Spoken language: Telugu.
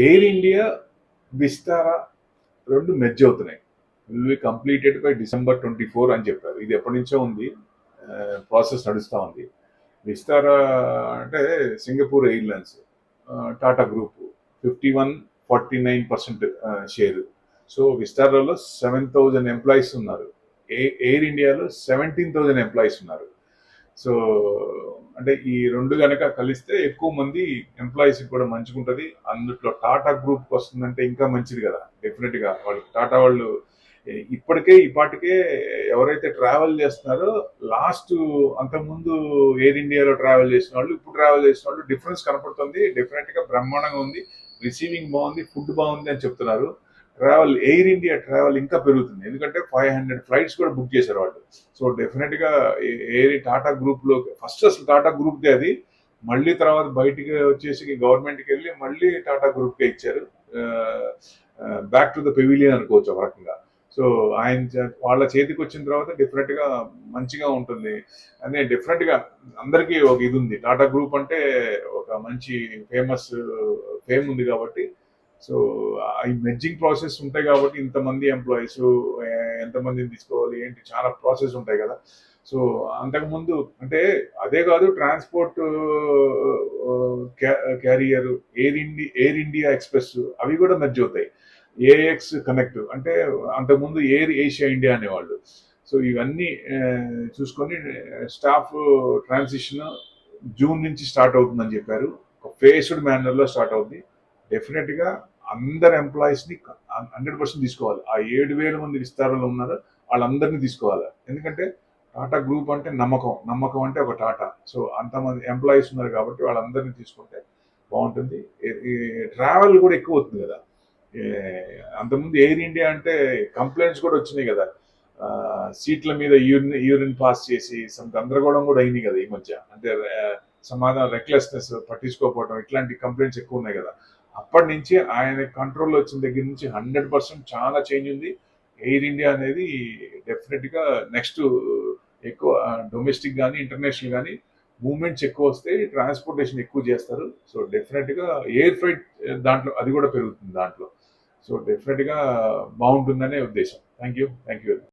ఎయిర్ ఇండియా, విస్తారా రెండు మెర్జ్ అవుతున్నాయి. Will be completed by December 24 అని చెప్పారు. ఇది ఎప్పటి నుంచో ఉంది, ప్రాసెస్ నడుస్తూ ఉంది. విస్తారా అంటే Singapore Airlines, Tata group 51-49% share. So విస్తారాలో 7,000 ఎంప్లాయీస్ ఉన్నారు. ఎయిర్ ఇండియాలో 17,000 ఎంప్లాయీస్ ఉన్నారు. సో అంటే ఈ రెండు గనక కలిస్తే ఎక్కువ మంది ఎంప్లాయీస్ కూడా మంచిగుంటది. అందులో టాటా గ్రూప్ వస్తుందంటే ఇంకా మంచిది కదా. డెఫినెట్ గా వాళ్ళు టాటా వాళ్ళు ఇప్పటికే ఎవరైతే ట్రావెల్ చేస్తున్నారో లాస్ట్ అంతకుముందు ఎయిర్ ఇండియాలో ట్రావెల్ చేసిన వాళ్ళు ఇప్పుడు ట్రావెల్ చేసిన వాళ్ళు డిఫరెన్స్ కనపడుతుంది. డెఫినెట్ గా బ్రహ్మాండంగా ఉంది, రిసీవింగ్ బాగుంది, ఫుడ్ బాగుంది అని చెప్తున్నారు. ఎయిర్ ఇండియా ట్రావెల్ ఇంకా పెరుగుతుంది, ఎందుకంటే 500 ఫ్లైట్స్ కూడా బుక్ చేశారు వాళ్ళు. సో డెఫినెట్ గా టాటా గ్రూప్ లో ఫస్ట్ అసలు టాటా గ్రూప్ దే అది, మళ్ళీ తర్వాత బయటికి వచ్చేసి గవర్నమెంట్కి వెళ్ళి మళ్ళీ టాటా గ్రూప్ కే ఇచ్చారు. బ్యాక్ టు ద పెవిలియన్ అనుకోవచ్చు ఒక రకంగా. సో వాళ్ళ చేతికి వచ్చిన తర్వాత డెఫినెట్ గా మంచిగా ఉంటుంది అని డెఫినెట్ గా అందరికీ ఒక ఇది ఉంది. టాటా గ్రూప్ అంటే ఒక మంచి ఫేమ్ ఉంది కాబట్టి. సో ఈ మెర్జింగ్ ప్రాసెస్ ఉంటాయి కాబట్టి ఇంతమంది ఎంప్లాయీస్ ఎంతమందిని తీసుకోవాలి ఏంటి చాలా ప్రాసెస్ ఉంటాయి కదా. సో అంతకుముందు అంటే అదే కాదు, transport carrier air India express అవి కూడా మెర్జ్ అవుతాయి. ఏఎక్స్ కనెక్ట్ అంటే అంతకుముందు ఎయిర్ ఏషియా ఇండియా అనేవాళ్ళు. సో ఇవన్నీ చూసుకొని స్టాఫ్ ట్రాన్సిషన్ జూన్ నుంచి స్టార్ట్ అవుతుందని చెప్పారు. ఒక ఫేస్డ్ మేనర్ లో స్టార్ట్ అవుతుంది. డెఫినెట్ గా అందరు ఎంప్లాయీస్ ని 100% తీసుకోవాలి. ఆ 7,000 మంది విస్తారంలో ఉన్నారో వాళ్ళందరినీ తీసుకోవాలి. ఎందుకంటే టాటా గ్రూప్ అంటే నమ్మకం అంటే ఒక టాటా. సో అంతమంది ఎంప్లాయీస్ ఉన్నారు కాబట్టి వాళ్ళందరినీ తీసుకుంటే బాగుంటుంది. ట్రావెల్ కూడా ఎక్కువ అవుతుంది కదా. అంతకుముందు ఎయిర్ ఇండియా అంటే కంప్లైంట్స్ కూడా వచ్చినాయి కదా, సీట్ల మీద యూరిన్ పాస్ చేసి గందరగోళం కూడా అయింది కదా ఈ మధ్య. అంటే సమాధానం రెక్లెస్నెస్ పట్టించుకోకపోవడం ఇట్లాంటి కంప్లైంట్స్ ఎక్కువ ఉన్నాయి కదా. అప్పటి నుంచి ఆయన కంట్రోల్ వచ్చిన దగ్గర నుంచి 100% చాలా చేంజ్ ఉంది. ఎయిర్ ఇండియా అనేది డెఫినెట్ గా నెక్స్ట్ ఎక్కువ డొమెస్టిక్ కానీ ఇంటర్నేషనల్ కానీ మూవ్మెంట్స్ ఎక్కువ వస్తాయి, ట్రాన్స్పోర్టేషన్ ఎక్కువ చేస్తారు. సో డెఫినెట్ గా ఎయిర్ ఫ్లైట్ దాంట్లో అది కూడా పెరుగుతుంది దాంట్లో. సో డెఫినెట్ గా బాగుంటుందనే ఉద్దేశం. Thank you.